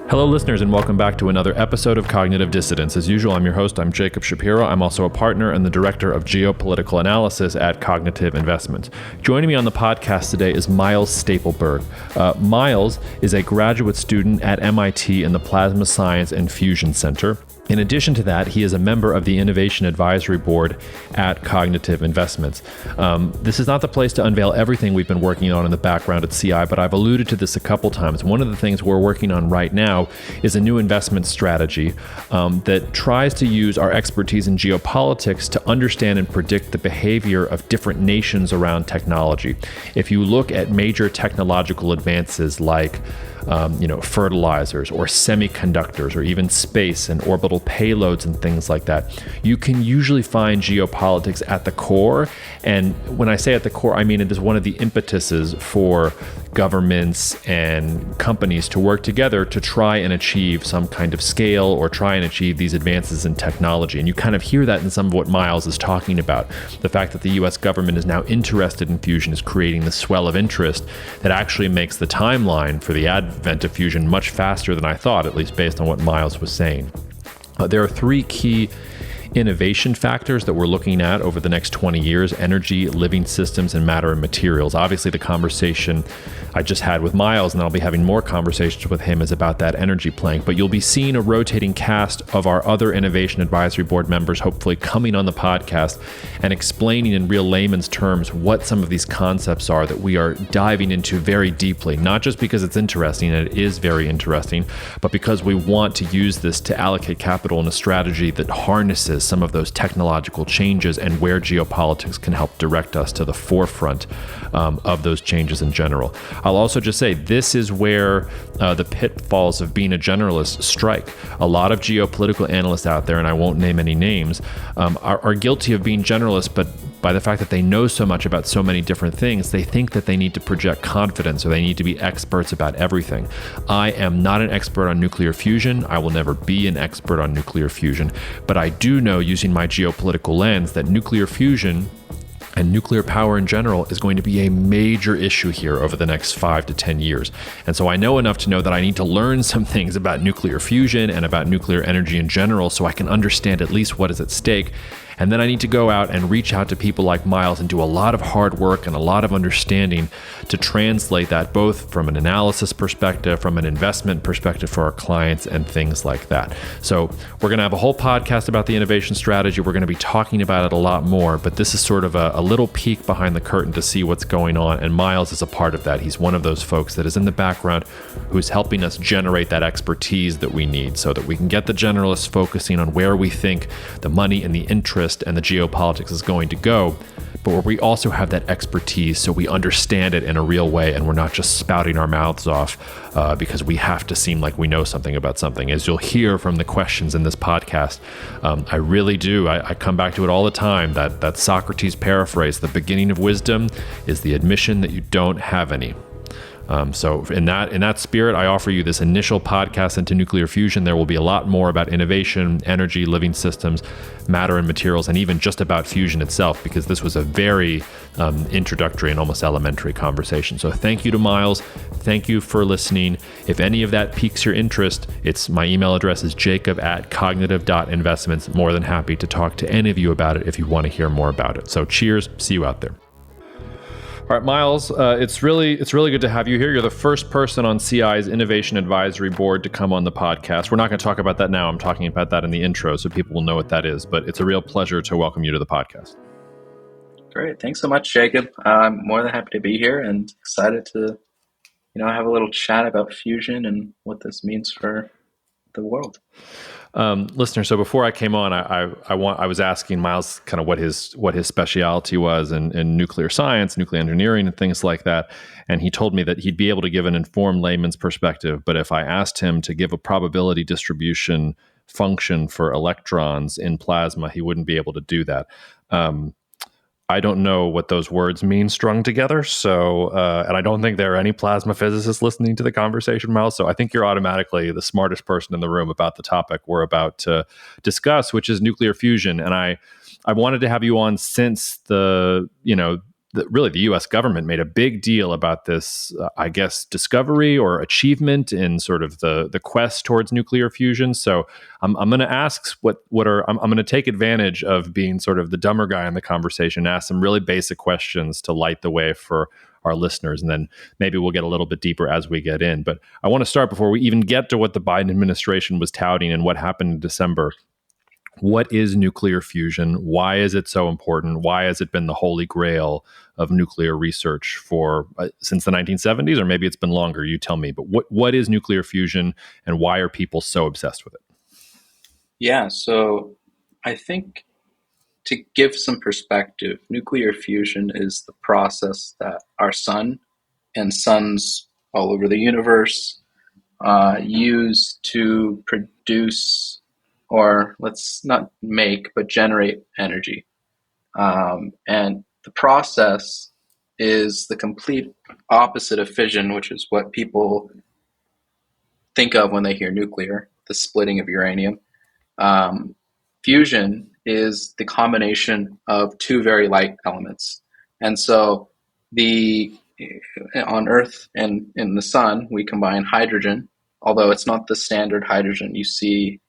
Hello, listeners, and welcome back to another episode of Cognitive Dissidence. As usual, I'm your host. I'm Jacob Shapiro. I'm also a partner and the director of geopolitical analysis at Cognitive Investments. Joining me on the podcast today is Myles Stapelberg. Myles is a graduate student at MIT in the Plasma Science and Fusion Center. In addition to that, he is a member of the Innovation Advisory Board at Cognitive Investments. This is not the place to unveil everything we've been working on in the background at CI, but I've alluded to this a couple times. One of the things we're working on right now is a new investment strategy that tries to use our expertise in geopolitics to understand and predict the behavior of different nations around technology. If you look at major technological advances like fertilizers or semiconductors or even space and orbital payloads and things like that, you can usually find geopolitics at the core. And when I say at the core, I mean it is one of the impetuses for governments and companies to work together to try and achieve some kind of scale or try and achieve these advances in technology. And you kind of hear that in some of what Myles is talking about. The fact that the US government is now interested in fusion is creating the swell of interest that actually makes the timeline for the advent of fusion much faster than I thought, at least based on what Myles was saying. There are three key innovation factors that we're looking at over the next 20 years: energy, living systems, and matter and materials. Obviously, the conversation I just had with Myles, and I'll be having more conversations with him, is about that energy plank. But you'll be seeing a rotating cast of our other Innovation Advisory Board members, hopefully coming on the podcast and explaining in real layman's terms what some of these concepts are that we are diving into very deeply, not just because it's interesting, and it is very interesting, but because we want to use this to allocate capital in a strategy that harnesses some of those technological changes and where geopolitics can help direct us to the forefront of those changes in general. I'll also just say this is where the pitfalls of being a generalist strike. A lot of geopolitical analysts out there, and I won't name any names, are guilty of being generalists, but by the fact that they know so much about so many different things, they think that they need to project confidence or they need to be experts about everything. I am not an expert on nuclear fusion. I will never be an expert on nuclear fusion, but I do know, using my geopolitical lens, that nuclear fusion and nuclear power in general is going to be a major issue here over the next 5 to 10 years. And so I know enough to know that I need to learn some things about nuclear fusion and about nuclear energy in general so I can understand at least what is at stake. And then I need to go out and reach out to people like Myles and do a lot of hard work and a lot of understanding to translate that both from an analysis perspective, from an investment perspective for our clients, and things like that. So we're going to have a whole podcast about the innovation strategy. We're going to be talking about it a lot more, but this is sort of a little peek behind the curtain to see what's going on. And Myles is a part of that. He's one of those folks that is in the background who's helping us generate that expertise that we need so that we can get the generalists focusing on where we think the money and the interest and the geopolitics is going to go, but where we also have that expertise so we understand it in a real way and we're not just spouting our mouths off because we have to seem like we know something about something. As you'll hear from the questions in this podcast, I really do. I come back to it all the time, that Socrates paraphrase: the beginning of wisdom is the admission that you don't have any. So in that spirit, I offer you this initial podcast into nuclear fusion. There will be a lot more about innovation, energy, living systems, matter and materials, and even just about fusion itself, because this was a very introductory and almost elementary conversation. So thank you to Myles. Thank you for listening. If any of that piques your interest, my email address is jacob@cognitive.investments. More than happy to talk to any of you about it if you want to hear more about it. So cheers. See you out there. All right, Myles, it's really good to have you here. You're the first person on CI's Innovation Advisory Board to come on the podcast. We're not going to talk about that now. I'm talking about that in the intro so people will know what that is. But it's a real pleasure to welcome you to the podcast. Great. Thanks so much, Jacob. I'm more than happy to be here and excited to, have a little chat about fusion and what this means for the world. Listeners, so before I came on, I was asking Myles kind of what his specialty was in nuclear science, nuclear engineering, and things like that. And he told me that he'd be able to give an informed layman's perspective. But if I asked him to give a probability distribution function for electrons in plasma, he wouldn't be able to do that. I don't know what those words mean strung together. So, and I don't think there are any plasma physicists listening to the conversation, Myles. So I think you're automatically the smartest person in the room about the topic we're about to discuss, which is nuclear fusion. And I wanted to have you on since the really the U.S. government made a big deal about this, I guess, discovery or achievement in sort of the quest towards nuclear fusion. So I'm going to ask I'm going to take advantage of being sort of the dumber guy in the conversation, ask some really basic questions to light the way for our listeners, and then maybe we'll get a little bit deeper as we get in. But I want to start before we even get to what the Biden administration was touting and what happened in December. What is nuclear fusion? Why is it so important? Why has it been the holy grail of nuclear research for since the 1970s, or maybe it's been longer? You tell me. But what is nuclear fusion, and why are people so obsessed with it? Yeah, so I think to give some perspective, nuclear fusion is the process that our sun and suns all over the universe use to produce, or let's not make, but generate energy. And the process is the complete opposite of fission, which is what people think of when they hear nuclear, the splitting of uranium. Fusion is the combination of two very light elements. And so on Earth and in the sun, we combine hydrogen, although it's not the standard hydrogen you see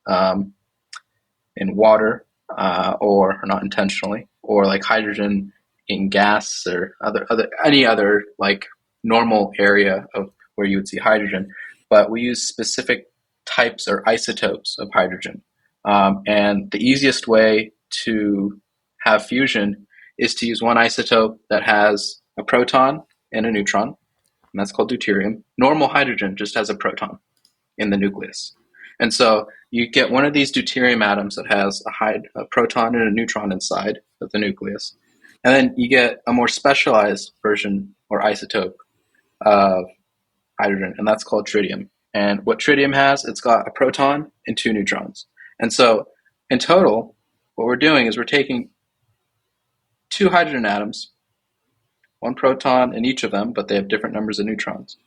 in water, or not intentionally, or like hydrogen in gas or any other like normal area of where you would see hydrogen. But we use specific types or isotopes of hydrogen. And the easiest way to have fusion is to use one isotope that has a proton and a neutron, and that's called deuterium. Normal hydrogen just has a proton in the nucleus. And so you get one of these deuterium atoms that has a proton and a neutron inside of the nucleus. And then you get a more specialized version or isotope of hydrogen, and that's called tritium. And what tritium has, it's got a proton and two neutrons. And so in total, what we're doing is we're taking two hydrogen atoms, one proton in each of them, but they have different numbers of neutrons.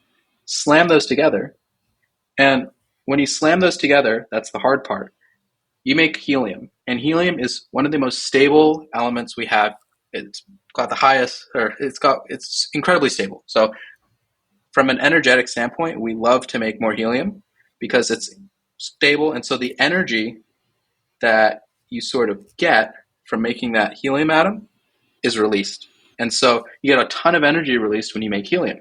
Slam those together, and when you slam those together, that's the hard part, you make helium. And helium is one of the most stable elements we have. It's got the highest, or it's incredibly stable. So from an energetic standpoint, we love to make more helium because it's stable. And so the energy that you sort of get from making that helium atom is released. And so you get a ton of energy released when you make helium.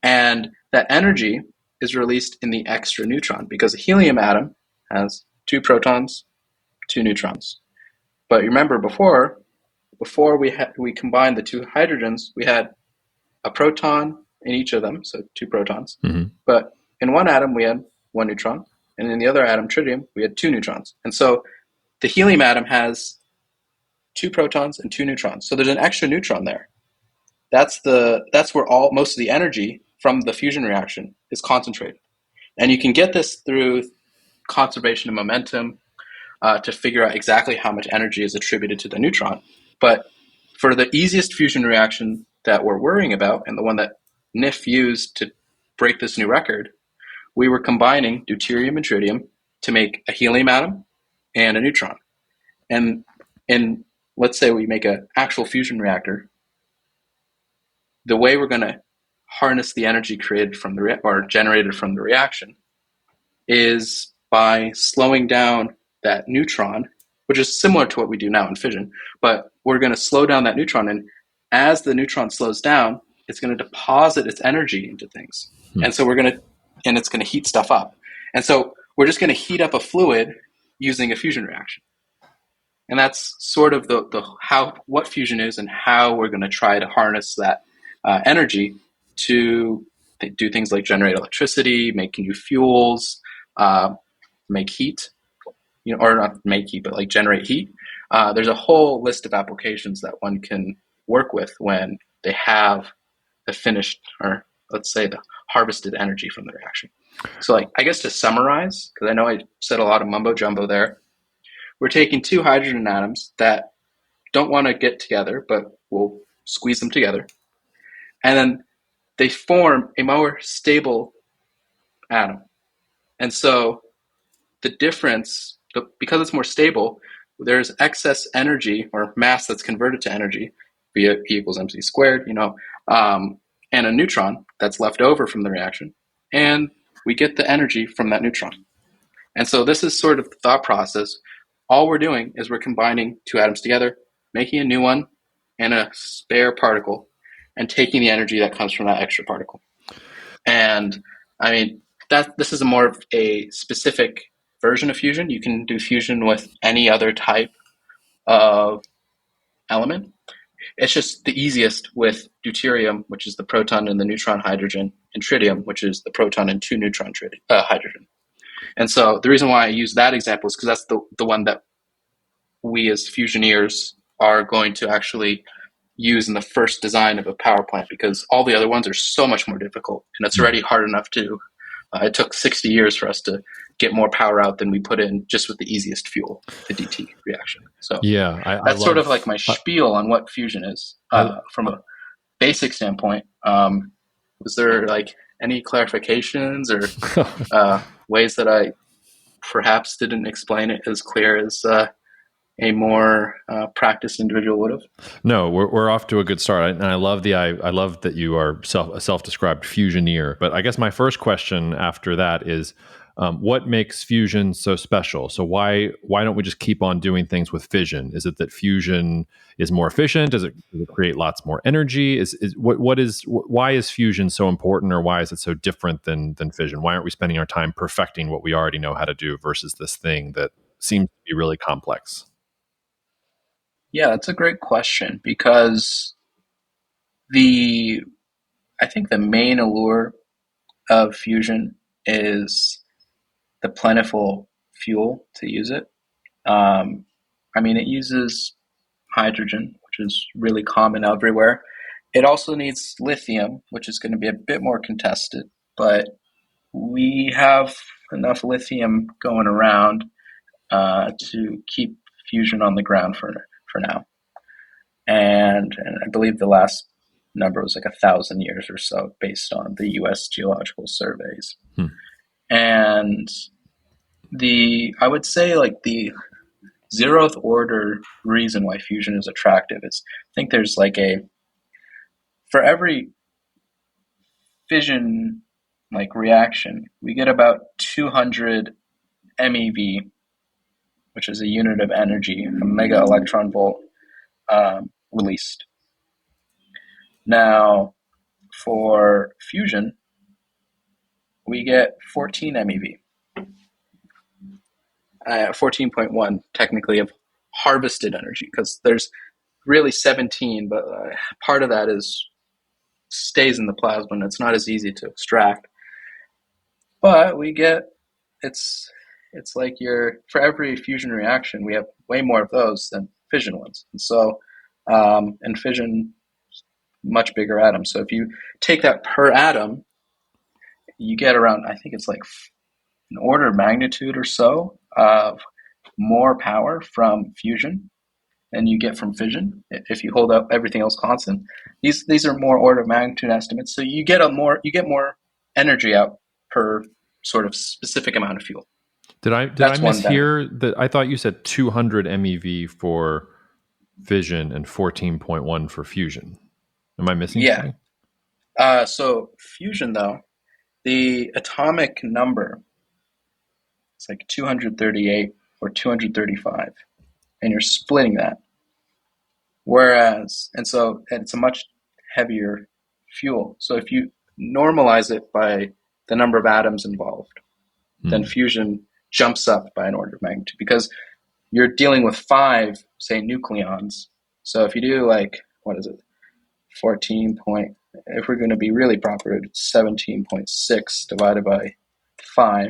And that energy is released in the extra neutron because a helium atom has two protons, two neutrons. But remember, before we combined the two hydrogens, we had a proton in each of them, so two protons. Mm-hmm. But in one atom, we had one neutron, and in the other atom, tritium, we had two neutrons. And so the helium atom has two protons and two neutrons. So there's an extra neutron there. That's where most of the energy from the fusion reaction is concentrated. And you can get this through conservation of momentum to figure out exactly how much energy is attributed to the neutron. But for the easiest fusion reaction that we're worrying about, and the one that NIF used to break this new record, we were combining deuterium and tritium to make a helium atom and a neutron. And let's say we make an actual fusion reactor, the way we're going to harness the energy created from or generated from the reaction is by slowing down that neutron, which is similar to what we do now in fission, but we're going to slow down that neutron. And as the neutron slows down, it's going to deposit its energy into things. And so it's going to heat stuff up. And so we're just going to heat up a fluid using a fusion reaction. And that's sort of what fusion is and how we're going to try to harness that energy to do things like generate electricity, make new fuels, make heat, or not make heat, but like generate heat. There's a whole list of applications that one can work with when they have the finished, or let's say the harvested energy from the reaction. So I guess to summarize, because I know I said a lot of mumbo jumbo there, we're taking two hydrogen atoms that don't want to get together, but we'll squeeze them together. And then they form a more stable atom. And so the difference, because it's more stable, there's excess energy or mass that's converted to energy. via E equals mc squared, and a neutron that's left over from the reaction, and we get the energy from that neutron. And so this is sort of the thought process. All we're doing is we're combining two atoms together, making a new one and a spare particle, and taking the energy that comes from that extra particle. And I mean, this is a more of a specific version of fusion. You can do fusion with any other type of element. It's just the easiest with deuterium, which is the proton and the neutron hydrogen, and tritium, which is the proton and two neutron hydrogen. And so the reason why I use that example is because that's the one that we as fusioneers are going to actually use in the first design of a power plant, because all the other ones are so much more difficult, and it's already hard enough to it took 60 years for us to get more power out than we put in just with the easiest fuel, the DT reaction. So Yeah, that's sort of like my spiel on what fusion is from a basic standpoint. Was there like any clarifications or ways that I perhaps didn't explain it as clear as a more practiced individual would have? No, we're off to a good start, and I love I love that you are a self-described fusioneer. But I guess my first question after that is, what makes fusion so special? So why don't we just keep on doing things with fission? Is it that fusion is more efficient? Does it create lots more energy? Why is fusion so important, or why is it so different than fission? Why aren't we spending our time perfecting what we already know how to do versus this thing that seems to be really complex? Yeah, that's a great question, because I think the main allure of fusion is the plentiful fuel to use it. I mean, it uses hydrogen, which is really common everywhere. It also needs lithium, which is going to be a bit more contested, but we have enough lithium going around to keep fusion on the ground for now. And I believe the last number was like 1,000 years or so, based on the U.S. geological surveys. And I would say like the zeroth order reason why fusion is attractive is, I think there's like for every fission like reaction, we get about 200 MeV, which is a unit of energy, a mega electron volt released. Now, for fusion, we get 14 MeV. 14.1 technically of harvested energy, because there's really 17, but part of that stays in the plasma, and it's not as easy to extract. But we get it's like for every fusion reaction, we have way more of those than fission ones, and so and fission, much bigger atoms. So if you take that per atom, you get around, I think it's like an order of magnitude or so of more power from fusion than you get from fission if you hold up everything else constant. These are more order of magnitude estimates. So you get more energy out per sort of specific amount of fuel. Did I mishear that? I thought you said 200 MeV for fission and 14.1 for fusion. Am I missing something? So fusion, though, the atomic number, it's like 238 or 235, and you're splitting that. And it's a much heavier fuel. So if you normalize it by the number of atoms involved, then fusion jumps up by an order of magnitude, because you're dealing with 5, say, nucleons. So if you do like, what is it, 14 point, if we're going to be really proper, it's 17.6 divided by 5,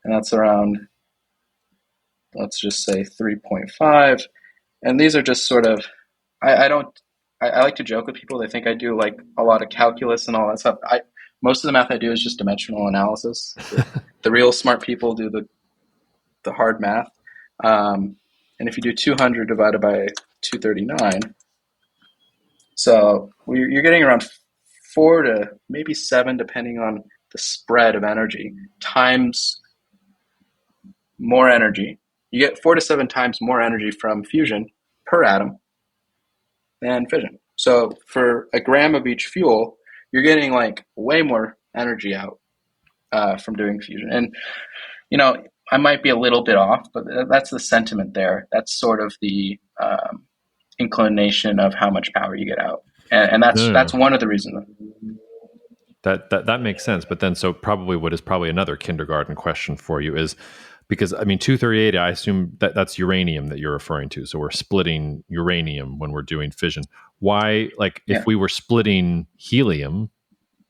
and that's around, let's just say 3.5. And these are just sort of, I like to joke with people. They think I do like a lot of calculus and all that stuff. Most of the math I do is just dimensional analysis. The real smart people do the hard math. And if you do 200 divided by 239, so you're getting around 4 to maybe 7, depending on the spread of energy, times more energy. You get 4 to 7 times more energy from fusion per atom than fission. So for a gram of each fuel, you're getting like way more energy out from doing fusion. And I might be a little bit off, but that's the sentiment there. That's sort of the inclination of how much power you get out, and that's one of the reasons. That makes sense. But then, so probably what is probably another kindergarten question for you is, because I mean, 238, I assume that's uranium that you're referring to. So we're splitting uranium when we're doing fission. Why, like, if we were splitting helium,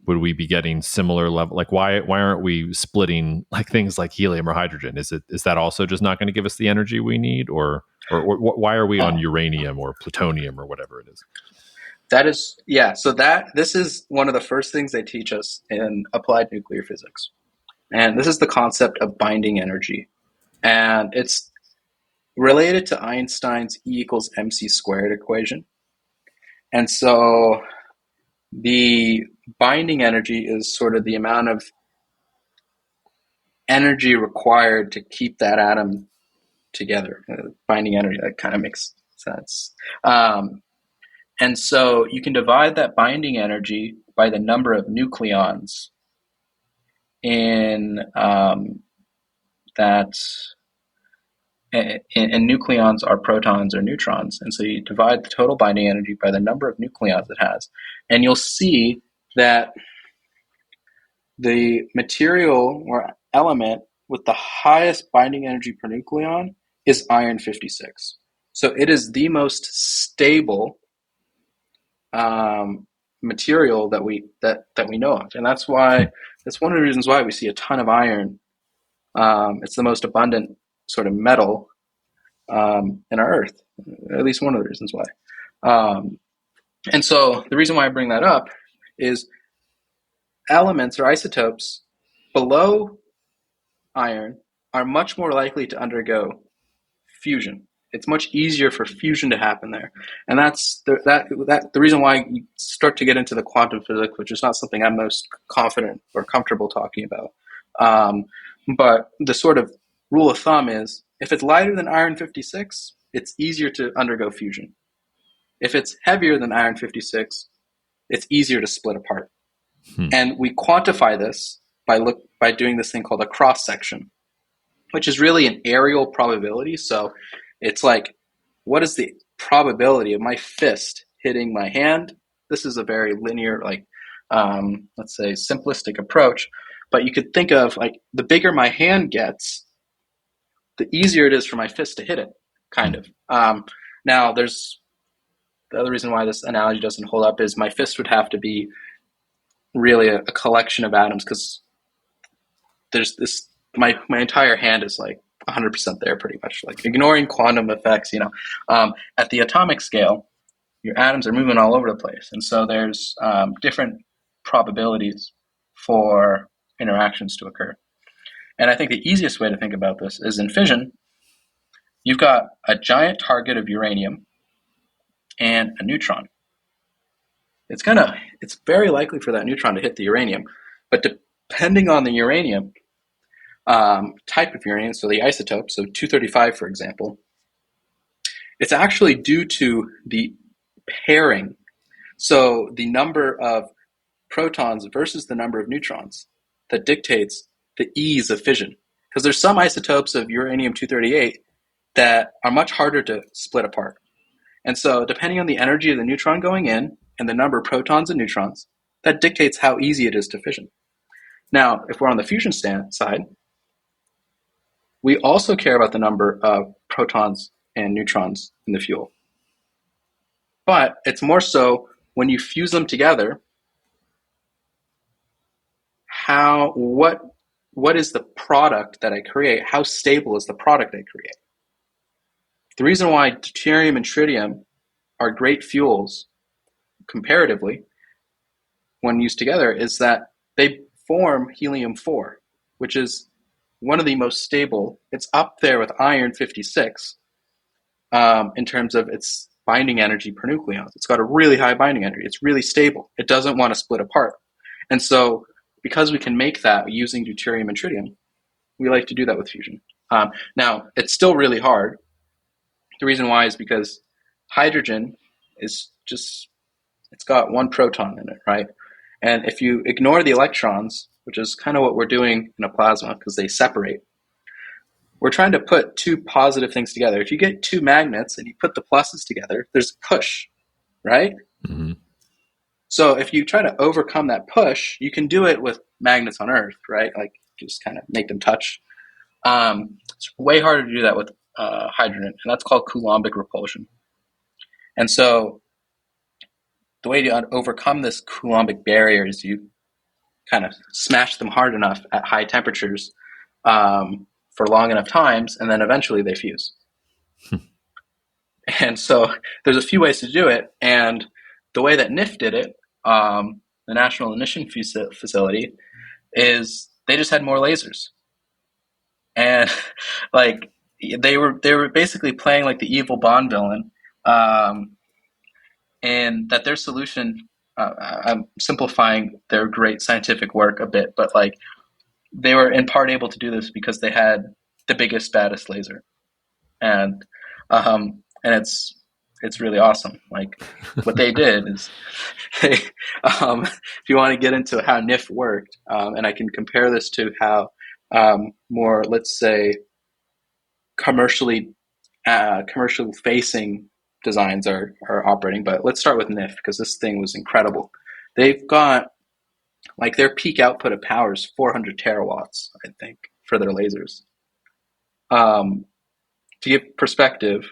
would we be getting similar level? Like, why aren't we splitting like things like helium or hydrogen? Is that also just not going to give us the energy we need, or why are we on uranium or plutonium or whatever it is? That is, so this is one of the first things they teach us in applied nuclear physics. And this is the concept of binding energy. And it's related to Einstein's E equals mc squared equation. And so the binding energy is sort of the amount of energy required to keep that atom together. Binding energy, that kind of makes sense. And so you can divide that binding energy by the number of nucleons in that, and nucleons are protons or neutrons. And so you divide the total binding energy by the number of nucleons it has. And you'll see that the material or element with the highest binding energy per nucleon is iron 56. So it is the most stable material that we know of, and that's one of the reasons why we see a ton of iron. It's the most abundant sort of metal in our Earth, at least one of the reasons why. And so the reason why I bring that up is elements or isotopes below iron are much more likely to undergo fusion. It's much easier for fusion to happen there, and that's the reason why you start to get into the quantum physics, which is not something I'm most confident or comfortable talking about. But the sort of rule of thumb is, if it's lighter than iron 56, it's easier to undergo fusion. If it's heavier than iron 56, it's easier to split apart. And we quantify this by doing this thing called a cross section, which is really an areal probability. So it's like, what is the probability of my fist hitting my hand? This is a very linear, let's say, simplistic approach. But you could think of, like, the bigger my hand gets, the easier it is for my fist to hit it, kind of. Now, there's the other reason why this analogy doesn't hold up is my fist would have to be really a collection of atoms, because there's this, my entire hand is like 100% there, pretty much, like ignoring quantum effects. At the atomic scale, your atoms are moving all over the place, and so there's different probabilities for interactions to occur. And I think the easiest way to think about this is, in fission, you've got a giant target of uranium and a neutron. It's very likely for that neutron to hit the uranium, but depending on the uranium, type of uranium, so the isotope, so 235, for example, it's actually due to the pairing. So the number of protons versus the number of neutrons that dictates the ease of fission. Because there's some isotopes of uranium-238 that are much harder to split apart. And so depending on the energy of the neutron going in and the number of protons and neutrons, that dictates how easy it is to fission. Now, if we're on the fusion side, we also care about the number of protons and neutrons in the fuel. But it's more so when you fuse them together, what is the product that I create? How stable is the product I create? The reason why deuterium and tritium are great fuels comparatively when used together is that they form helium-4, which is one of the most stable. It's up there with iron 56 in terms of its binding energy per nucleon. It's got a really high binding energy. It's really stable. It doesn't want to split apart. And so because we can make that using deuterium and tritium, we like to do that with fusion. Now, it's still really hard. The reason why is because hydrogen is it's got one proton in it, right? And if you ignore the electrons, which is kind of what we're doing in a plasma because they separate, we're trying to put two positive things together. If you get two magnets and you put the pluses together, there's a push, right? Mm-hmm. So if you try to overcome that push, you can do it with magnets on Earth, right? Like just kind of make them touch. It's way harder to do that with hydrogen, and that's called Coulombic repulsion. And so the way to overcome this Coulombic barrier is you kind of smash them hard enough at high temperatures for long enough times, and then eventually they fuse. And so there's a few ways to do it, and the way that NIF did it, the National Ignition Facility, is they just had more lasers, and like they were basically playing like the evil Bond villain, and that their solution. I'm simplifying their great scientific work a bit, but like they were in part able to do this because they had the biggest, baddest laser, and it's really awesome. Like what they did is, if you want to get into how NIF worked, and I can compare this to how more, let's say, commercial facing designs are operating. But let's start with NIF because this thing was incredible. They've got like their peak output of power is 400 terawatts, I think, for their lasers. To give perspective,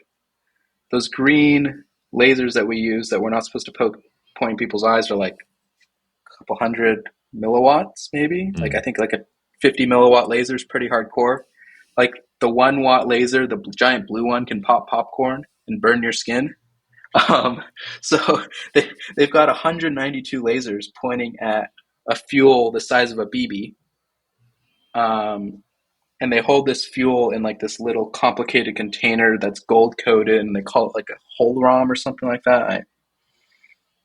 those green lasers that we use that we're not supposed to point in people's eyes are like a couple hundred milliwatts, maybe. Like I think like a 50 milliwatt laser is pretty hardcore. Like the 1 watt laser, the giant blue one, can pop popcorn and burn your skin. So they've got 192 lasers pointing at a fuel the size of a BB. And they hold this fuel in like this little complicated container that's gold coated, and they call it like a holram or something like that.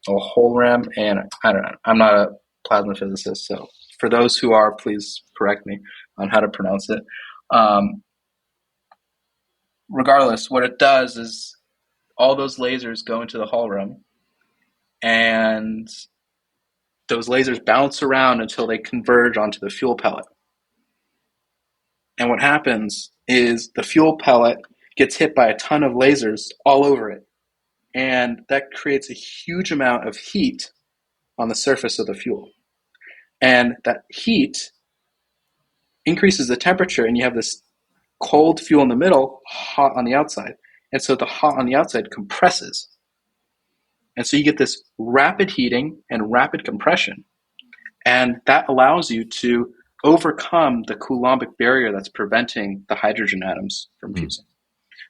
A holram, and I don't know. I'm not a plasma physicist, so for those who are, please correct me on how to pronounce it. Regardless, what it does is all those lasers go into the holram, and those lasers bounce around until they converge onto the fuel pellet. And what happens is the fuel pellet gets hit by a ton of lasers all over it. And that creates a huge amount of heat on the surface of the fuel. And that heat increases the temperature, and you have this cold fuel in the middle, hot on the outside. And so the hot on the outside compresses. And so you get this rapid heating and rapid compression. And that allows you to overcome the Coulombic barrier that's preventing the hydrogen atoms from fusing.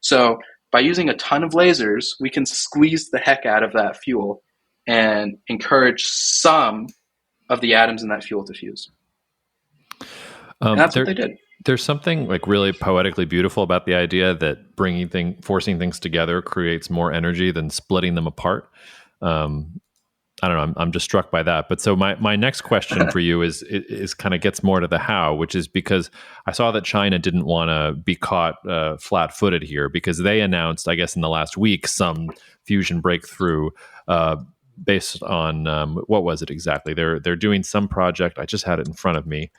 So by using a ton of lasers, we can squeeze the heck out of that fuel and encourage some of the atoms in that fuel to fuse. And that's what they did. There's something like really poetically beautiful about the idea that forcing things together creates more energy than splitting them apart. I don't know. I'm just struck by that. But so my next question for you is kind of gets more to the how, which is because I saw that China didn't want to be caught flat-footed here, because they announced, I guess, in the last week, some fusion breakthrough based on what was it exactly? They're doing some project. I just had it in front of me.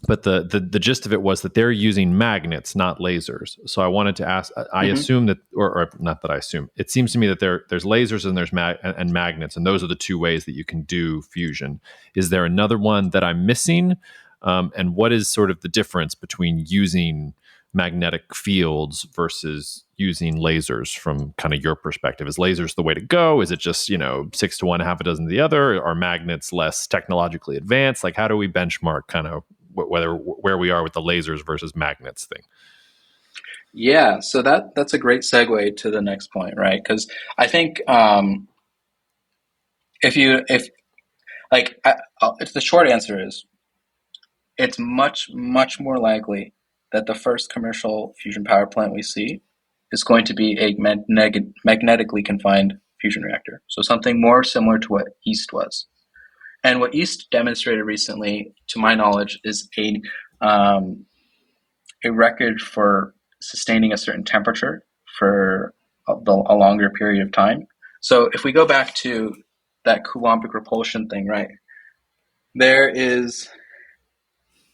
But the gist of it was that they're using magnets, not lasers. So I wanted to ask, I assume that, or not that I assume, it seems to me that there's lasers and there's magnets, and those are the two ways that you can do fusion. Is there another one that I'm missing? And what is sort of the difference between using magnetic fields versus using lasers from kind of your perspective? Is lasers the way to go? Is it just, 6 to 1, half a dozen to the other? Are magnets less technologically advanced? Like, how do we benchmark kind of where we are with the lasers versus magnets thing? Yeah, so that's a great segue to the next point, right? Because I think if the short answer is it's much, much more likely that the first commercial fusion power plant we see is going to be a magnetically confined fusion reactor. So something more similar to what East was. And what East demonstrated recently, to my knowledge, is a record for sustaining a certain temperature for a longer period of time. So if we go back to that Coulombic repulsion thing, right? There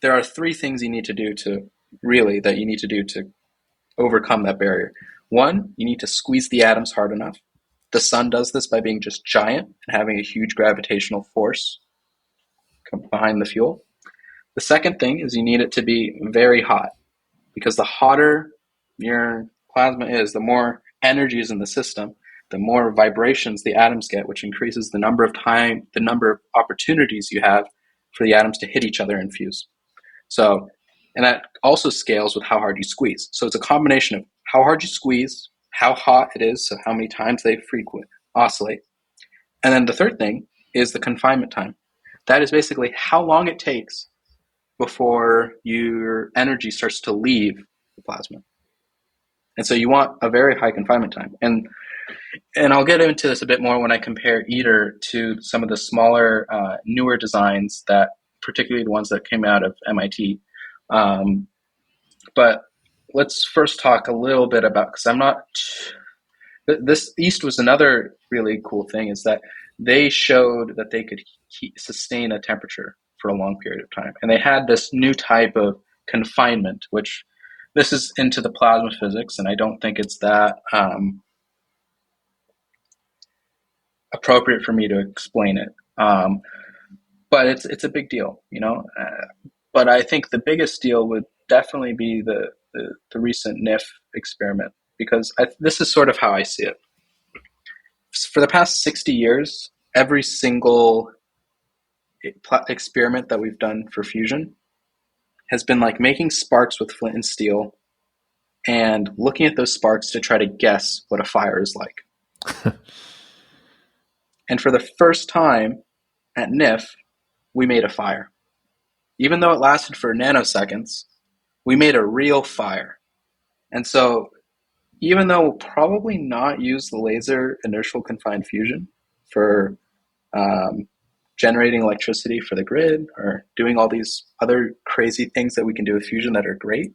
are three things you need to do to overcome that barrier. One, you need to squeeze the atoms hard enough. The sun does this by being just giant and having a huge gravitational force behind the fuel. The second thing is you need it to be very hot, because the hotter your plasma is, the more energy is in the system, the more vibrations the atoms get, which increases the number of opportunities you have for the atoms to hit each other and fuse. So, and that also scales with how hard you squeeze. So it's a combination of how hard you squeeze, how hot it is, so how many times they oscillate. And then the third thing is the confinement time. That is basically how long it takes before your energy starts to leave the plasma. And so you want a very high confinement time. And I'll get into this a bit more when I compare ITER to some of the smaller, newer designs, that particularly the ones that came out of MIT. But let's first talk a little bit about, this EAST was another really cool thing, is that they showed that they could sustain a temperature for a long period of time. And they had this new type of confinement, which this is into the plasma physics, and I don't think it's that appropriate for me to explain it. But it's a big deal, but I think the biggest deal would definitely be the recent NIF experiment, because this is sort of how I see it. For the past 60 years, every single experiment that we've done for fusion has been like making sparks with flint and steel and looking at those sparks to try to guess what a fire is like. And for the first time at NIF, we made a fire. Even though it lasted for nanoseconds, we made a real fire. And so even though we'll probably not use the laser inertial confined fusion for generating electricity for the grid or doing all these other crazy things that we can do with fusion that are great,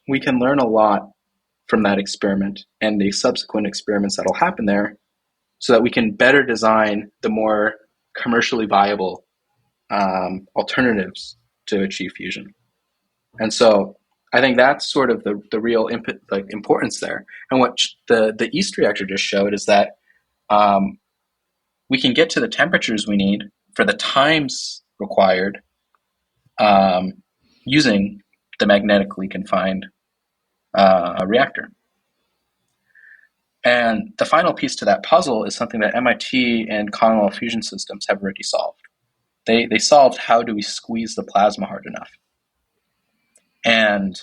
we can learn a lot from that experiment and the subsequent experiments that'll happen there, so that we can better design the more commercially viable alternatives to achieve fusion. And so I think that's sort of the real importance there. And what the EAST reactor just showed is that we can get to the temperatures we need for the times required using the magnetically confined reactor. And the final piece to that puzzle is something that MIT and Commonwealth Fusion Systems have already solved. They solved how do we squeeze the plasma hard enough. And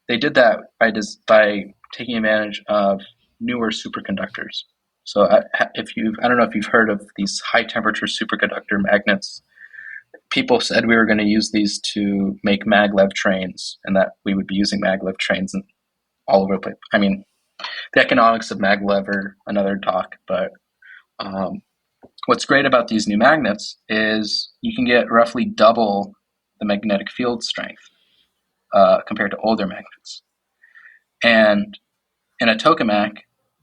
they did that by taking advantage of newer superconductors. So I don't know if you've heard of these high temperature superconductor magnets. People said we were going to use these to make maglev trains, and that we would be using maglev trains all over the place. I mean, the economics of maglev are another talk, but what's great about these new magnets is you can get roughly double the magnetic field strength compared to older magnets. And in a tokamak,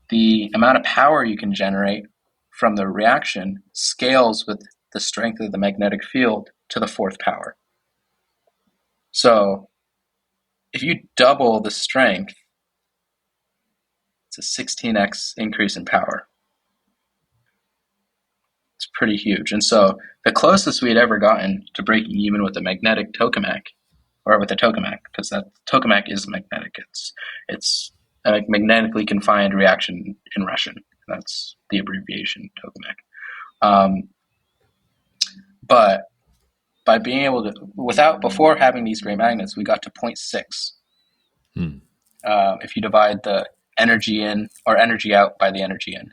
the amount of power you can generate from the reaction scales with the strength of the magnetic field to the fourth power. So if you double the strength, it's a 16x increase in power. It's pretty huge. And so the closest we had ever gotten to breaking even with a magnetic tokamak, or with a tokamak, because that tokamak is magnetic. It's a magnetically confined reaction in Russian. That's the abbreviation tokamak. But by being able to, before having these gray magnets, we got to 0.6. If you divide the energy in or energy out by the energy in.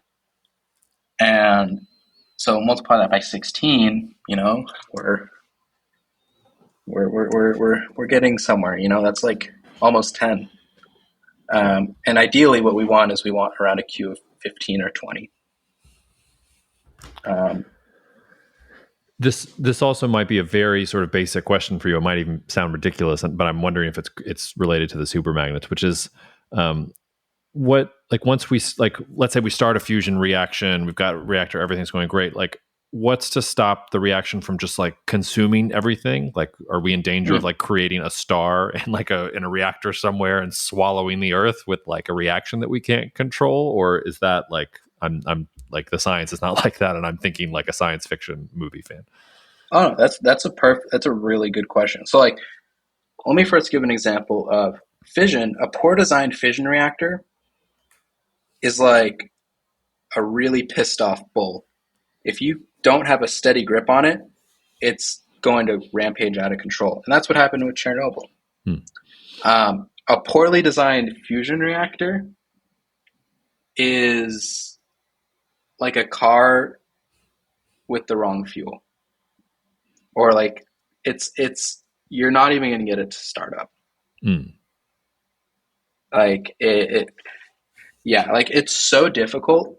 And so multiply that by 16, we're getting somewhere, that's like almost 10. And ideally what we want is around a Q of 15 or 20. This also might be a very sort of basic question for you. It might even sound ridiculous, but I'm wondering if it's related to the supermagnets, which is what, like, once we, like, let's say we start a fusion reaction, we've got a reactor, everything's going great. Like, what's to stop the reaction from just like consuming everything? Like, are we in danger of like creating a star in a reactor somewhere and swallowing the Earth with like a reaction that we can't control? Or is that like, I'm like, the science is not like that, and I'm thinking like a science fiction movie fan? Oh, no, that's a really good question. So like, let me first give an example of fission. A poor designed fission reactor is like a really pissed off bull. If you don't have a steady grip on it, it's going to rampage out of control. And that's what happened with Chernobyl. A poorly designed fusion reactor is like a car with the wrong fuel. Or like it's you're not even going to get it to start up. Like yeah, like it's so difficult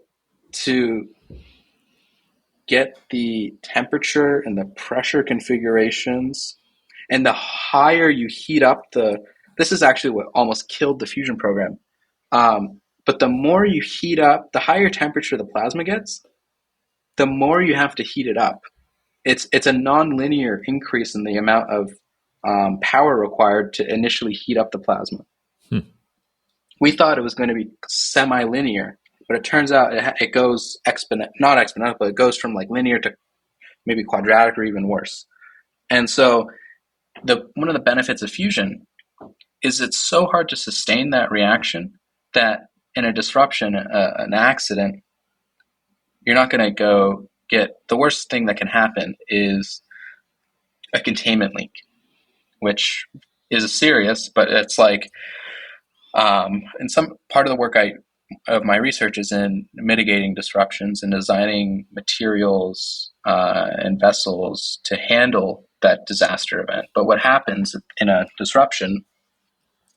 to get the temperature and the pressure configurations, and the higher you heat up this is actually what almost killed the fusion program. But the more you heat up, the higher temperature the plasma gets, the more you have to heat it up. It's a non-linear increase in the amount of power required to initially heat up the plasma. We thought it was going to be semi-linear, but it turns out it goes not exponential, but it goes from like linear to maybe quadratic or even worse. And so one of the benefits of fusion is it's so hard to sustain that reaction that in a disruption, an accident, you're not going to go get, the worst thing that can happen is a containment leak, which is serious, but it's like, and some part of the work of my research is in mitigating disruptions and designing materials and vessels to handle that disaster event. But what happens in a disruption,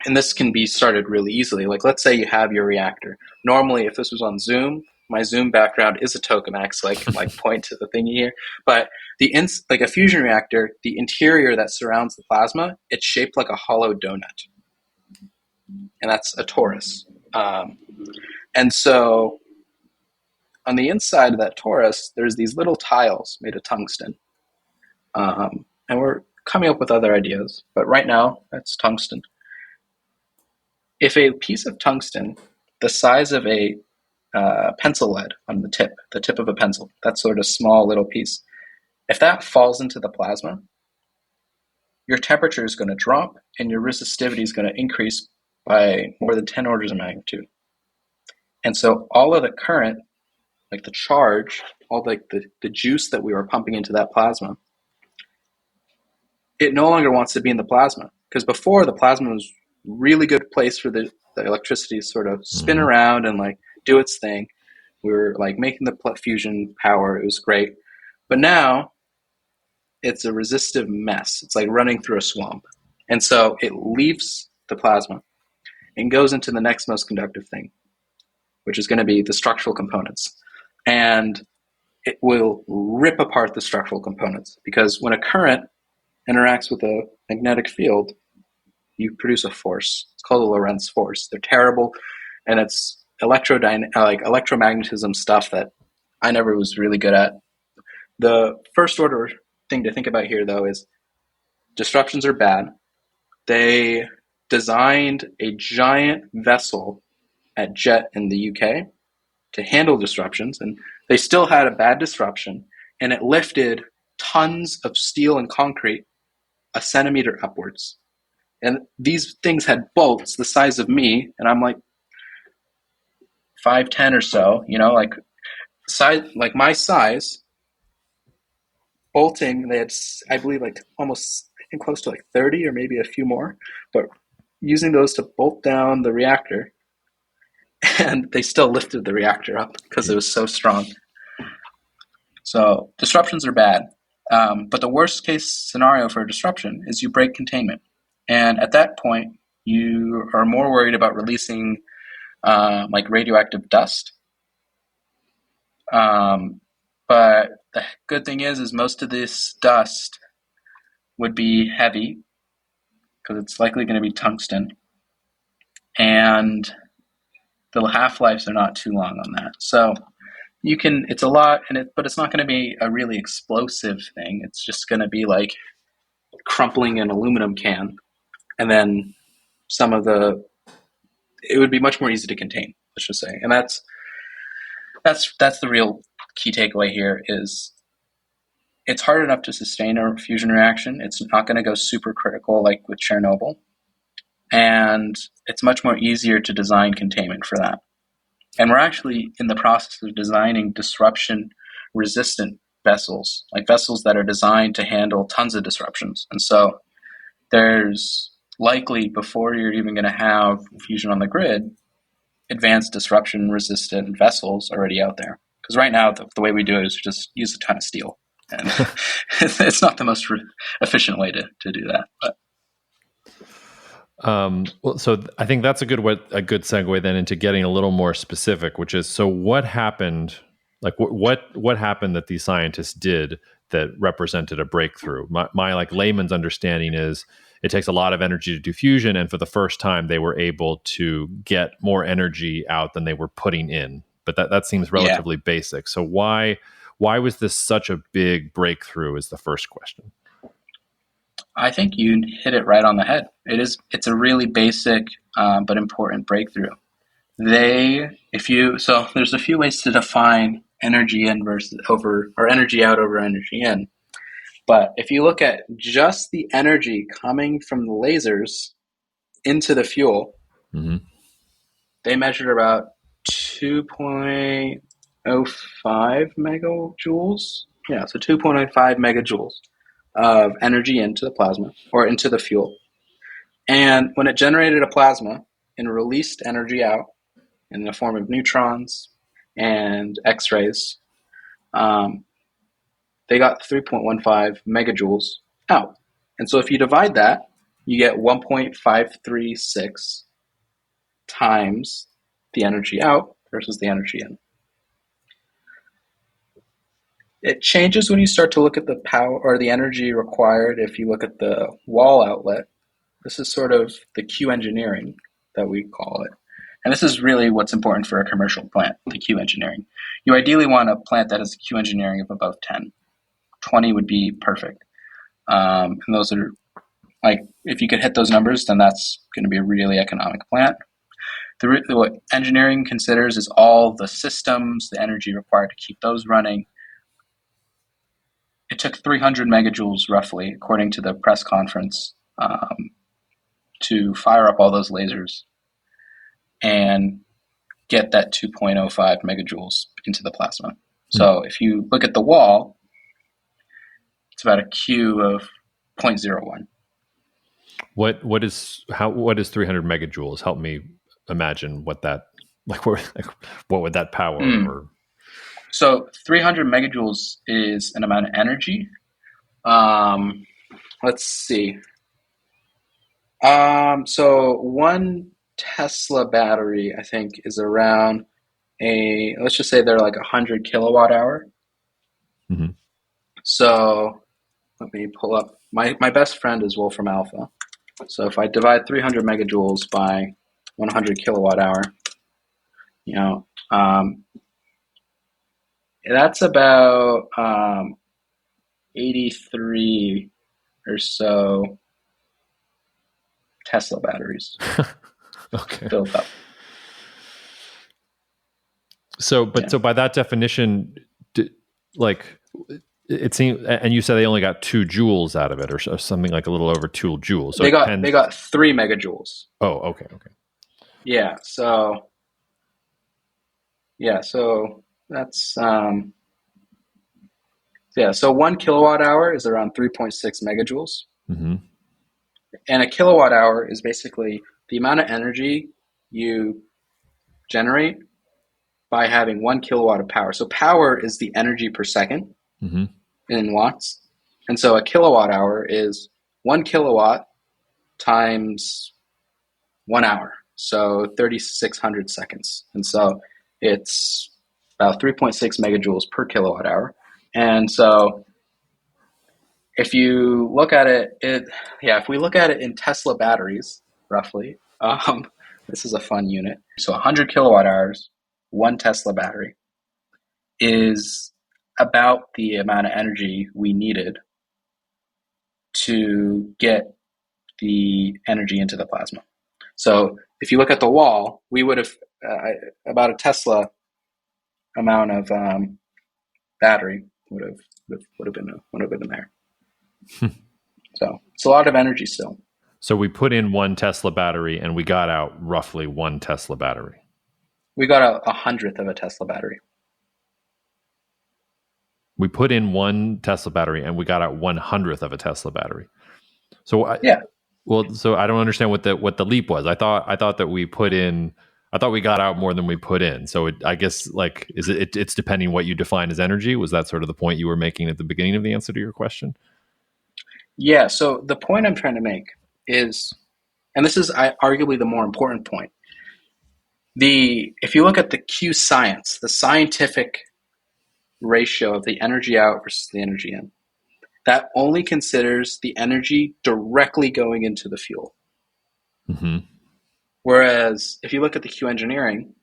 and this can be started really easily, like let's say you have your reactor. Normally, if this was on Zoom, my Zoom background is a tokamak, so I can like point to the thingy here. But like a fusion reactor, the interior that surrounds the plasma, it's shaped like a hollow donut. And that's a torus. And so on the inside of that torus, there's these little tiles made of tungsten. And we're coming up with other ideas, but right now, that's tungsten. If a piece of tungsten, the size of a pencil lead on the tip of a pencil, that sort of small little piece, if that falls into the plasma, your temperature is going to drop and your resistivity is going to increase by more than 10 orders of magnitude. And so all of the current, like the charge, all like the juice that we were pumping into that plasma, it no longer wants to be in the plasma. Because before, the plasma was a really good place for the electricity to sort of spin around and like do its thing. We were like making the fusion power. It was great. But now it's a resistive mess. It's like running through a swamp. And so it leaves the plasma and goes into the next most conductive thing, which is going to be the structural components. And it will rip apart the structural components, because when a current interacts with a magnetic field, you produce a force. It's called a Lorentz force. They're terrible, and it's electromagnetism stuff that I never was really good at. The first order thing to think about here, though, is disruptions are bad. They designed a giant vessel at JET in the UK to handle disruptions, and they still had a bad disruption, and it lifted tons of steel and concrete a centimeter upwards. And these things had bolts the size of me, and I'm like 5'10" or so, like my size. Bolting, they had, I believe, like almost, I think, close to like 30 or maybe a few more, but using those to bolt down the reactor, and they still lifted the reactor up because it was so strong. So disruptions are bad, but the worst case scenario for a disruption is you break containment, and at that point you are more worried about releasing like radioactive dust. But the good thing is most of this dust would be heavy, because it's likely going to be tungsten. And the half-lives are not too long on that. So you can, it's a lot, but it's not going to be a really explosive thing. It's just going to be like crumpling an aluminum can, and then it would be much more easy to contain, let's just say. And that's the real key takeaway here is it's hard enough to sustain a fusion reaction. It's not going to go super critical like with Chernobyl. And it's much more easier to design containment for that. And we're actually in the process of designing disruption-resistant vessels, like vessels that are designed to handle tons of disruptions. And so there's likely, before you're even going to have fusion on the grid, advanced disruption-resistant vessels already out there. Because right now, the way we do it is just use a ton of steel. And it's not the most efficient way to do that. But. Well, so I think that's a good segue then into getting a little more specific, which is, so what happened? Like what happened that these scientists did that represented a breakthrough? My like layman's understanding is it takes a lot of energy to do fusion, and for the first time they were able to get more energy out than they were putting in. But that seems relatively basic. So why was this such a big breakthrough is the first question. I think you hit it right on the head. It's a really basic but important breakthrough. So there's a few ways to define energy in or energy out over energy in. But if you look at just the energy coming from the lasers into the fuel, they measured about 2.05 megajoules. Yeah, so 2.05 megajoules of energy into the plasma or into the fuel. And when it generated a plasma and released energy out in the form of neutrons and X-rays, they got 3.15 megajoules out. And so if you divide that, you get 1.536 times the energy out versus the energy in. It changes when you start to look at the power or the energy required if you look at the wall outlet. This is sort of the Q engineering that we call it. And this is really what's important for a commercial plant, the Q engineering. You ideally want a plant that has a Q engineering of above 10. 20 would be perfect. And those are, like, if you could hit those numbers, then that's going to be a really economic plant. What engineering considers is all the systems, the energy required to keep those running. It took 300 megajoules roughly, according to the press conference, to fire up all those lasers and get that 2.05 megajoules into the plasma. So if you look at the wall, it's about a Q of 0.01. What is 300 megajoules? Help me imagine what that what would that power or. So 300 megajoules is an amount of energy. Let's see. So 1 Tesla battery, I think, is around let's just say they're like 100 kilowatt hour. Mm-hmm. So let me pull up. My best friend is Wolfram Alpha. So if I divide 300 megajoules by 100 kilowatt hour, that's about 83 or so Tesla batteries built up. So by that definition, it seems, and you said they only got 2 joules out of it, or something like a little over 2 joules. So they got 3 megajoules. Oh, okay. Yeah. So that's So 1 kilowatt hour is around 3.6 megajoules. Mm-hmm. And a kilowatt hour is basically the amount of energy you generate by having 1 kilowatt of power. So power is the energy per second in watts. And so a kilowatt hour is 1 kilowatt times 1 hour. So 3,600 seconds. And so it's about 3.6 megajoules per kilowatt hour. And so if you look at it, if we look at it in Tesla batteries, roughly, This is a fun unit. So 100 kilowatt hours, 1 Tesla battery, is about the amount of energy we needed to get the energy into the plasma. So if you look at the wall, we would have about a Tesla amount of battery would have been there. So it's a lot of energy still. So we put in 1 Tesla battery and we got out roughly 1 Tesla battery. We got a hundredth of a Tesla battery. We put in 1 Tesla battery and we got out 1/100th of a Tesla battery. So Yeah. Well, so I don't understand what the leap was. I thought that we put in. I thought we got out more than we put in. So I guess like it's depending what you define as energy. Was that sort of the point you were making at the beginning of the answer to your question? Yeah. So the point I'm trying to make is, and this is arguably the more important point. If you look at the Q science, the scientific ratio of the energy out versus the energy in, that only considers the energy directly going into the fuel. Mm-hmm. Whereas if you look at the Q engineering,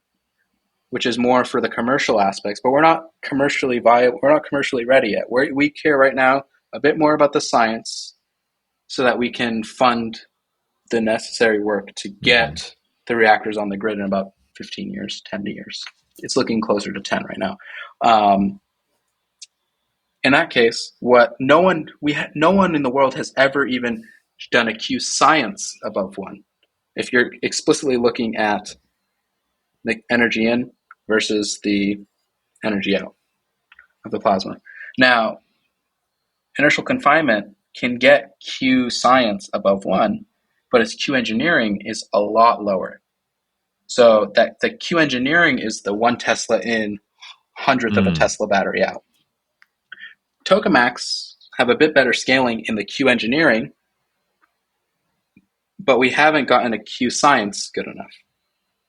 which is more for the commercial aspects, but we're not commercially viable, we're not commercially ready yet. We care right now a bit more about the science so that we can fund the necessary work to get the reactors on the grid in about 15 years, 10 years. It's looking closer to 10 right now. In that case, no one in the world has ever even done a Q science above 1. If you're explicitly looking at the energy in versus the energy out of the plasma. Now, inertial confinement can get Q science above 1, but its Q engineering is a lot lower. So that the Q engineering is the 1 Tesla in, 100th of a Tesla battery out. Tokamaks have a bit better scaling in the Q engineering, but we haven't gotten a Q science good enough.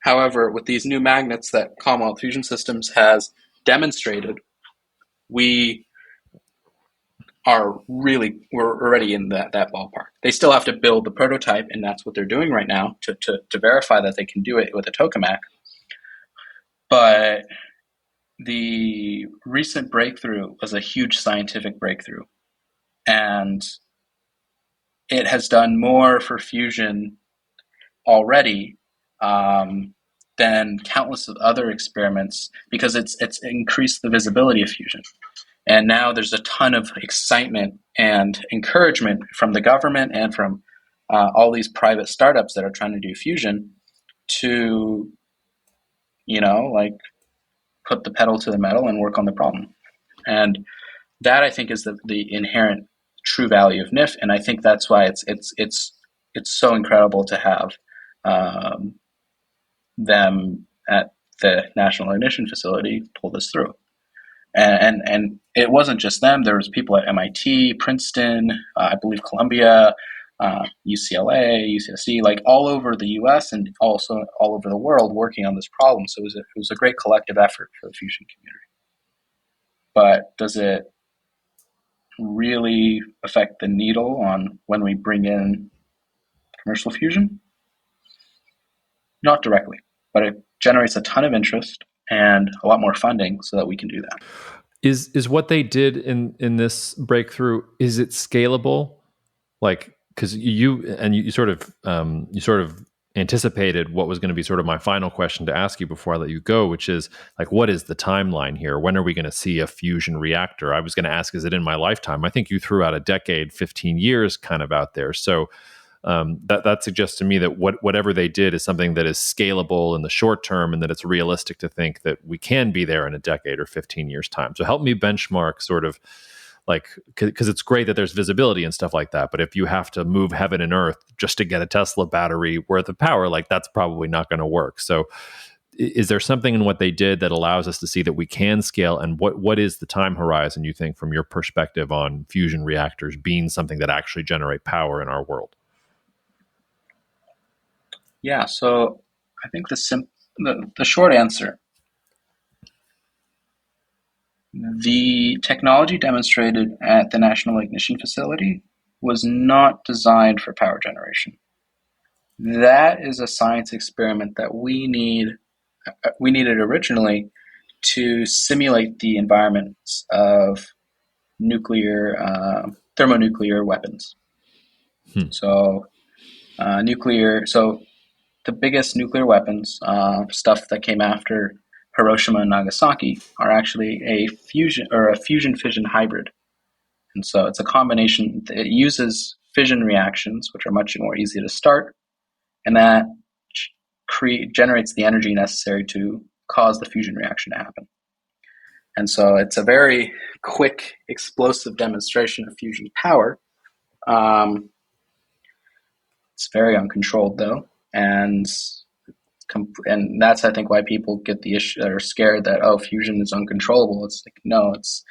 However, with these new magnets that Commonwealth Fusion Systems has demonstrated, we're already in that ballpark. They still have to build the prototype, and that's what they're doing right now to verify that they can do it with a tokamak. But the recent breakthrough was a huge scientific breakthrough, and it has done more for fusion already than countless of other experiments because it's increased the visibility of fusion. And now there's a ton of excitement and encouragement from the government and from all these private startups that are trying to do fusion to, put the pedal to the metal and work on the problem. And that, I think, is the inherent true value of NIF. And I think that's why it's so incredible to have them at the National Ignition Facility pull this through. And it wasn't just them. There was people at MIT, Princeton, I believe Columbia, UCLA, UCSC, like all over the U.S. and also all over the world working on this problem. So it was a great collective effort for the fusion community. But does it really affect the needle on when we bring in commercial fusion? Not directly, but it generates a ton of interest and a lot more funding so that we can do that. Is what they did in this breakthrough, is it scalable? Like, because you sort of anticipated what was going to be sort of my final question to ask you before I let you go, which is like, what is the timeline here? When are we going to see a fusion reactor? I was going to ask, is it in my lifetime? I think you threw out a decade, 15 years kind of out there. So that suggests to me that whatever they did is something that is scalable in the short term, and that it's realistic to think that we can be there in a decade or 15 years time. So help me benchmark sort of like, because it's great that there's visibility and stuff like that, but if you have to move heaven and earth just to get a Tesla battery worth of power, like that's probably not going to work. So is there something in what they did that allows us to see that we can scale? And what is the time horizon, you think, from your perspective on fusion reactors being something that actually generate power in our world? Yeah, so I think the short answer, the technology demonstrated at the National Ignition Facility was not designed for power generation. That is a science experiment that we needed originally to simulate the environments of nuclear thermonuclear weapons. So the biggest nuclear weapons, stuff that came after Hiroshima and Nagasaki, are actually a fusion fission hybrid. And so it's a combination. It uses fission reactions, which are much more easy to start, and that generates the energy necessary to cause the fusion reaction to happen. And so it's a very quick, explosive demonstration of fusion power. It's very uncontrolled, though, and that's, I think, why people get the issue, that are scared that, oh, fusion is uncontrollable. It's like, no, it's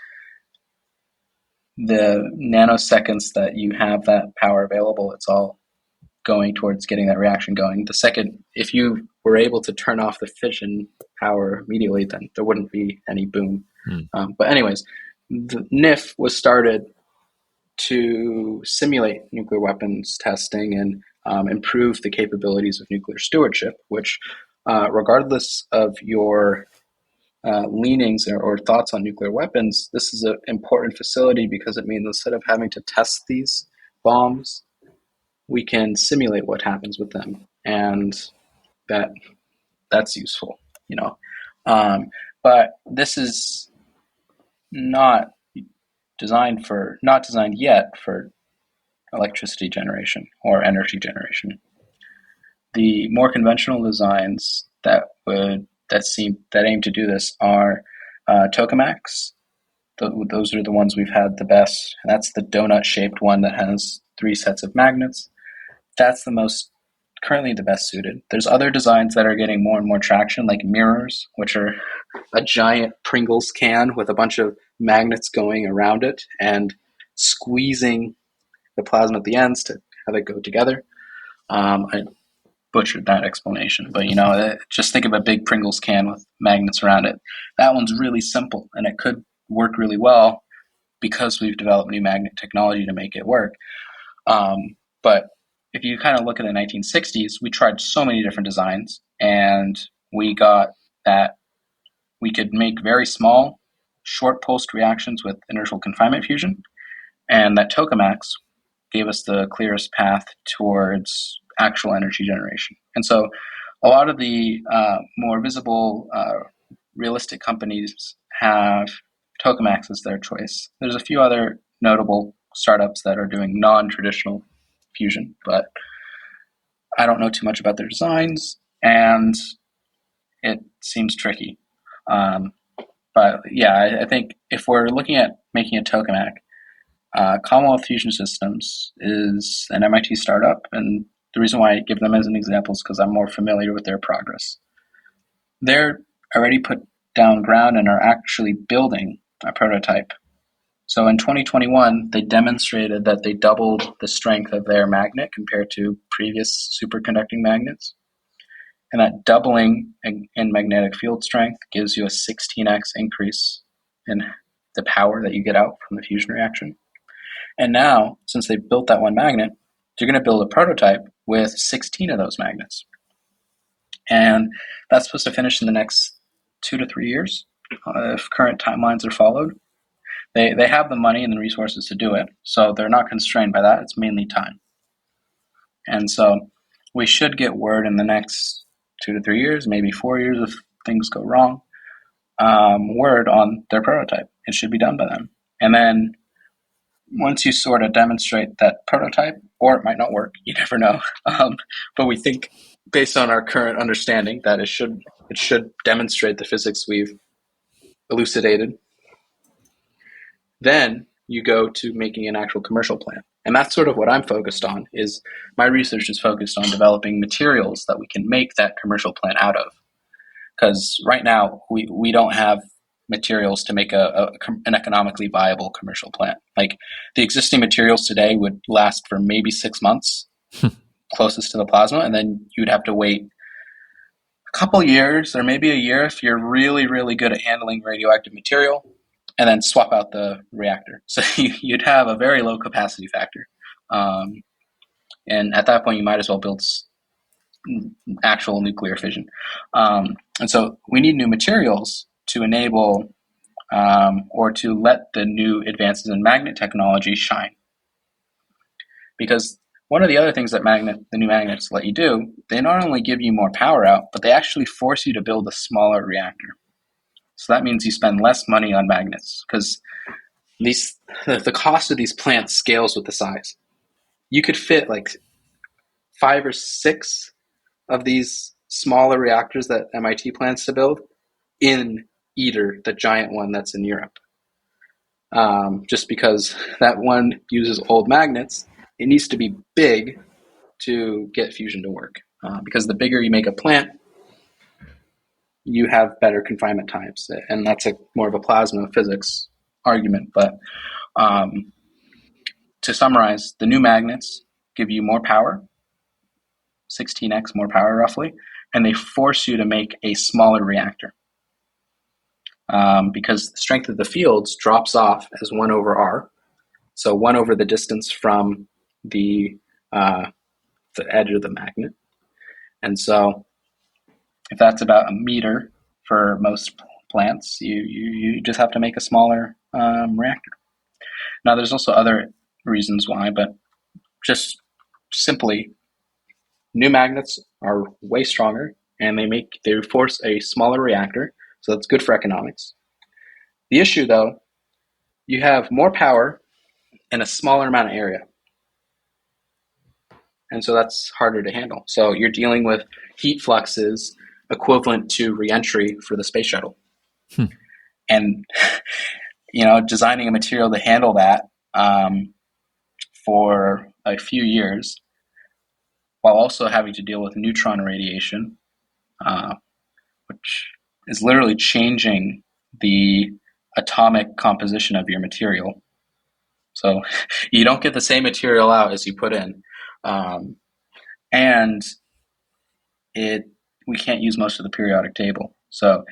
the nanoseconds that you have that power available. It's all going towards getting that reaction going. The second, if you were able to turn off the fission power immediately, then there wouldn't be any boom. But anyways, the NIF was started to simulate nuclear weapons testing and improve the capabilities of nuclear stewardship, which, regardless of your leanings or thoughts on nuclear weapons, this is an important facility because it means instead of having to test these bombs, we can simulate what happens with them, and that's useful, you know. But this is not designed yet for electricity generation or energy generation. The more conventional designs that aim to do this are tokamaks. Those are the ones we've had the best. And that's the donut-shaped one that has 3 sets of magnets. That's currently the best suited. There's other designs that are getting more and more traction, like mirrors, which are a giant Pringles can with a bunch of magnets going around it and squeezing the plasma at the ends to have it go together. I butchered that explanation, but just think of a big Pringles can with magnets around it. That one's really simple, and it could work really well because we've developed new magnet technology to make it work. But if you kind of look at the 1960s, we tried so many different designs, and we got that we could make very small, short pulsed reactions with inertial confinement fusion, and that tokamaks gave us the clearest path towards actual energy generation. And so a lot of the more visible, realistic companies have tokamaks as their choice. There's a few other notable startups that are doing non-traditional fusion, but I don't know too much about their designs, and it seems tricky. But yeah, I think if we're looking at making a tokamak, Commonwealth Fusion Systems is an MIT startup, and the reason why I give them as an example is because I'm more familiar with their progress. They're already put down ground and are actually building a prototype. So in 2021, they demonstrated that they doubled the strength of their magnet compared to previous superconducting magnets. And that doubling in magnetic field strength gives you a 16x increase in the power that you get out from the fusion reaction. And now, since they built that one magnet, they're going to build a prototype with 16 of those magnets. And that's supposed to finish in the next 2 to 3 years, if current timelines are followed. They have the money and the resources to do it, so they're not constrained by that. It's mainly time. And so we should get word in the next 2 to 3 years, maybe 4 years if things go wrong, word on their prototype. It should be done by them. And then once you sort of demonstrate that prototype, or it might not work, you never know. But we think, based on our current understanding, that it should demonstrate the physics we've elucidated. Then you go to making an actual commercial plant. And that's sort of what I'm focused on. Is my research is focused on developing materials that we can make that commercial plant out of. Because right now, we don't have materials to make an economically viable commercial plant. Like, the existing materials today would last for maybe 6 months, closest to the plasma, and then you'd have to wait a couple years or maybe a year if you're really, really good at handling radioactive material, and then swap out the reactor. So you'd have a very low capacity factor. And at that point, you might as well build actual nuclear fission. And so we need new materials to enable or to let the new advances in magnet technology shine. Because one of the other things that the new magnets let you do, they not only give you more power out, but they actually force you to build a smaller reactor. So that means you spend less money on magnets because the cost of these plants scales with the size. You could fit like 5 or 6 of these smaller reactors that MIT plans to build in ITER, the giant one that's in Europe. Just because that one uses old magnets, it needs to be big to get fusion to work. Because the bigger you make a plant, you have better confinement times. And that's more of a plasma physics argument. But to summarize, the new magnets give you more power, 16x more power roughly, and they force you to make a smaller reactor. Because the strength of the fields drops off as 1 over r. So 1 over the distance from the edge of the magnet. And so if that's about a meter for most plants, you just have to make a smaller reactor. Now, there's also other reasons why, but just simply, new magnets are way stronger, and they force a smaller reactor, so that's good for economics. The issue, though, you have more power in a smaller amount of area. And so that's harder to handle. So you're dealing with heat fluxes equivalent to reentry for the space shuttle. And, designing a material to handle that for a few years while also having to deal with neutron radiation, which is literally changing the atomic composition of your material. So you don't get the same material out as you put in. And we can't use most of the periodic table. So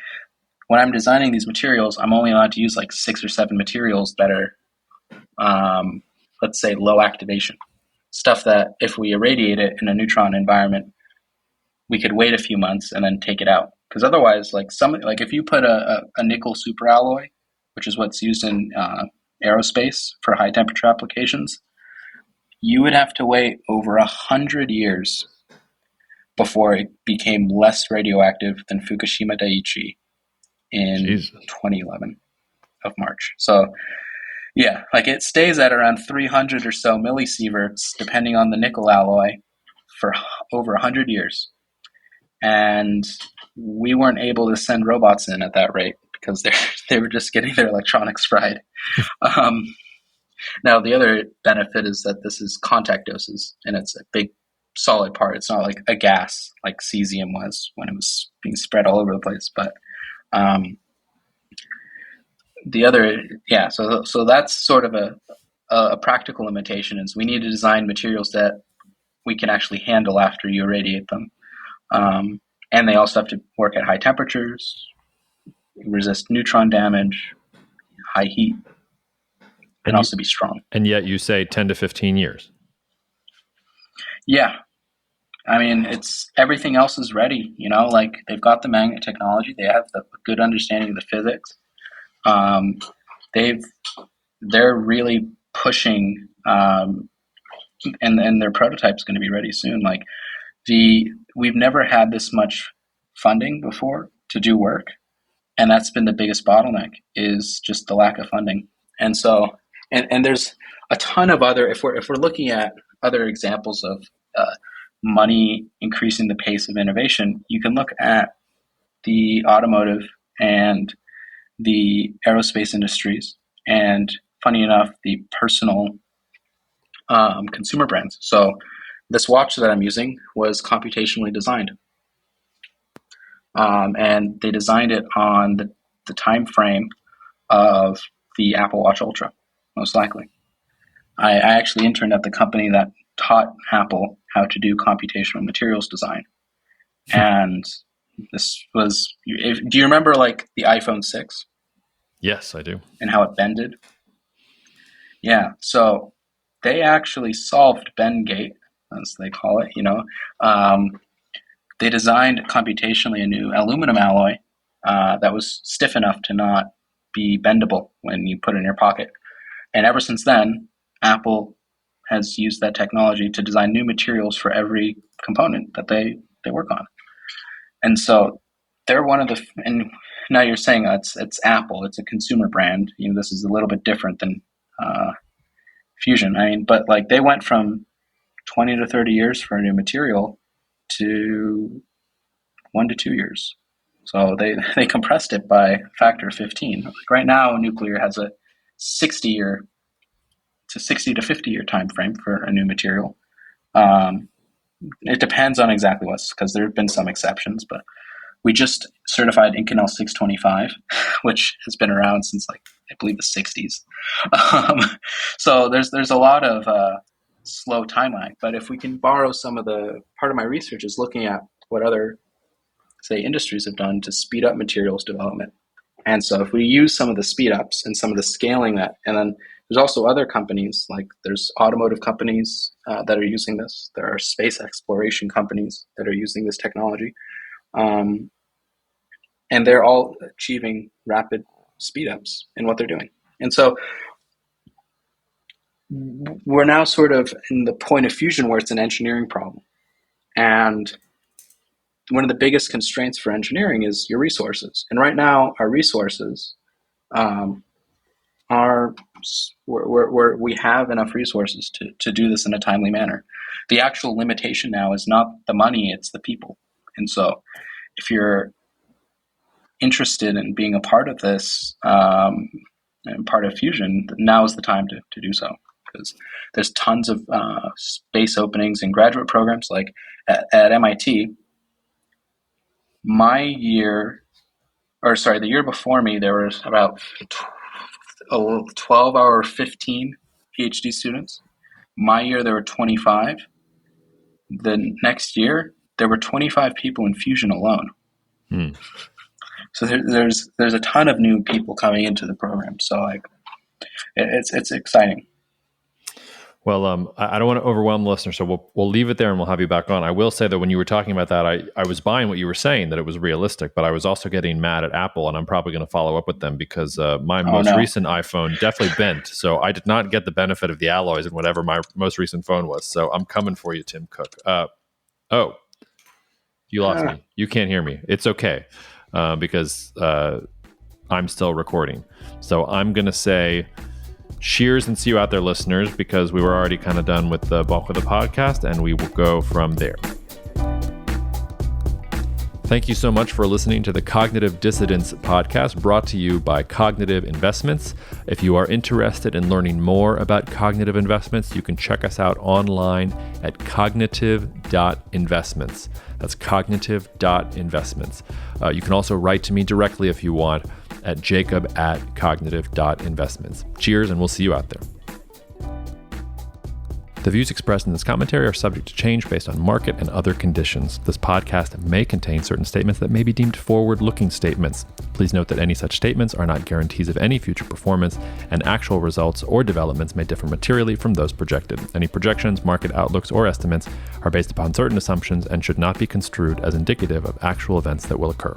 when I'm designing these materials, I'm only allowed to use like 6 or 7 materials that are, let's say, low activation. Stuff that if we irradiate it in a neutron environment, we could wait a few months and then take it out. Because otherwise, like if you put a nickel superalloy, which is what's used in aerospace for high temperature applications, you would have to wait over 100 years before it became less radioactive than Fukushima Daiichi in 2011 of March. So yeah, like it stays at around 300 or so millisieverts, depending on the nickel alloy, for over 100 years. And we weren't able to send robots in at that rate because they were just getting their electronics fried. Now, the other benefit is that this is contact doses, and it's a big solid part. It's not like a gas like cesium was when it was being spread all over the place. But the other, so that's sort of a practical limitation is we need to design materials that we can actually handle after you irradiate them. And they also have to work at high temperatures, resist neutron damage, high heat, and also be strong. And yet you say 10 to 15 years. Yeah. I mean, everything else is ready, like they've got the magnet technology. They have the good understanding of the physics. They're really pushing, and their prototype's going to be ready soon. Like we've never had this much funding before to do work. And that's been the biggest bottleneck is just the lack of funding. And so, and there's a ton of other, if we're looking at other examples of money increasing the pace of innovation, you can look at the automotive and the aerospace industries, and funny enough, the personal consumer brands. So this watch that I'm using was computationally designed. And they designed it on the time frame of the Apple Watch Ultra, most likely. I actually interned at the company that taught Apple how to do computational materials design. And this was, do you remember like the iPhone 6? Yes, I do. And how it bended? Yeah, so they actually solved bend gate, as they call it, they designed computationally a new aluminum alloy that was stiff enough to not be bendable when you put it in your pocket. And ever since then, Apple has used that technology to design new materials for every component that they work on. And so they're one of the, and now you're saying it's Apple, it's a consumer brand. This is a little bit different than Fusion. I mean, but like they went from 20 to 30 years for a new material to 1 to 2 years. So they compressed it by a factor of 15. Like right now, nuclear has a 60 to 50 year time frame for a new material. It depends on exactly what's, because there have been some exceptions, but we just certified Inconel 625, which has been around since I believe the 60s. So there's a lot of slow timeline. But if we can borrow some of the, part of my research is looking at what other, say, industries have done to speed up materials development. And so if we use some of the speed ups and some of the scaling that, and then there's also other companies, like there's automotive companies that are using this. There are space exploration companies that are using this technology. And they're all achieving rapid speed ups in what they're doing. And so we're now sort of in the point of fusion where it's an engineering problem. And one of the biggest constraints for engineering is your resources. And right now, our resources we have enough resources to do this in a timely manner. The actual limitation now is not the money, it's the people. And so if you're interested in being a part of this and part of Fusion, now is the time to do so, because there's tons of space openings in graduate programs. Like at MIT, the year before me, there was about 12 or 15 PhD students. My year, there were 25. The next year, there were 25 people in Fusion alone. So there's a ton of new people coming into the program. So it's exciting. Well, I don't want to overwhelm the listener, so we'll leave it there and we'll have you back on. I will say that when you were talking about that, I was buying what you were saying, that it was realistic, but I was also getting mad at Apple, and I'm probably going to follow up with them because my most recent iPhone definitely bent. So I did not get the benefit of the alloys in whatever my most recent phone was. So I'm coming for you, Tim Cook. You lost me. You can't hear me. It's okay because I'm still recording. So I'm going to say cheers and see you out there, listeners, because we were already kind of done with the bulk of the podcast, and we will go from there. Thank you so much for listening to the Cognitive Dissidence podcast, brought to you by Cognitive Investments. If you are interested in learning more about cognitive investments, you can check us out online at cognitive.investments. That's cognitive.investments. You can also write to me directly if you want at jacob@cognitive.investments. Cheers, and we'll see you out there. The views expressed in this commentary are subject to change based on market and other conditions. This podcast may contain certain statements that may be deemed forward-looking statements. Please note that any such statements are not guarantees of any future performance, and actual results or developments may differ materially from those projected. Any projections, market outlooks, or estimates are based upon certain assumptions and should not be construed as indicative of actual events that will occur.